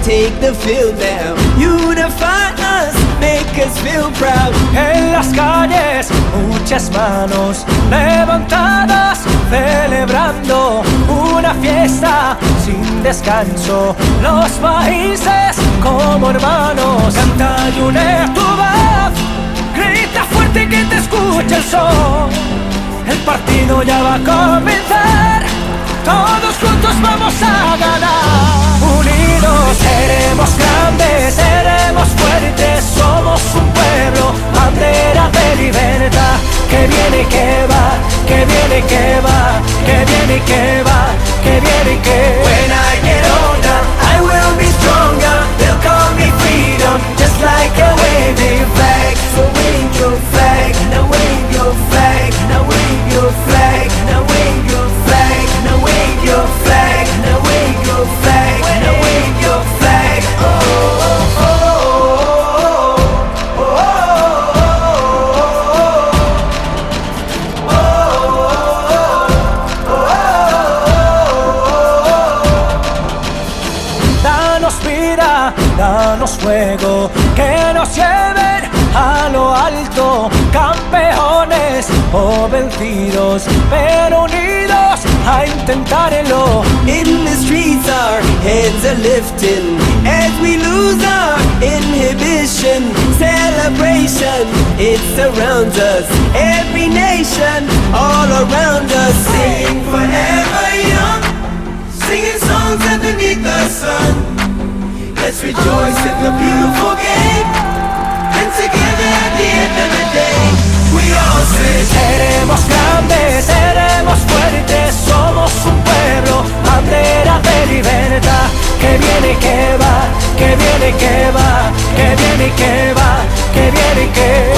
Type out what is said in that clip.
take the field now. Unify us, make us feel proud. En las calles, muchas manos levantadas, celebrando una fiesta sin descanso. Los países como hermanos, canta y une tu voz, grita fuerte que te escuche el sol. El partido ya va a comenzar, todos juntos vamos a ganar. Unidos seremos grandes, seremos fuertes, somos un pueblo, bandera de libertad. Que viene y que va, que viene y que va, que viene y que va, que viene y que va. When I get older, I will be stronger. They'll call me freedom, just like a waving flag. So wave your flag, now wave your flag, now wave your flag, now wave your flag, now wave your flag, now wave your flag, now wave your flag. Oh, oh, oh, oh, Danos vida, danos fuego, que nos lleven a lo alto, campeones o vencidos, pero unidos a intentarlo. In the streets our heads are lifting as we lose our inhibition. Celebration, it surrounds us, every nation all around us. Sing forever young, singing songs underneath the sun. Let's rejoice in the beautiful game, and together at the end of the day we all say Seremos grandes, seremos fuertes, somos un pueblo, bandera de libertad. Que viene y que va, que viene y que va, que viene y que va, que viene y que va.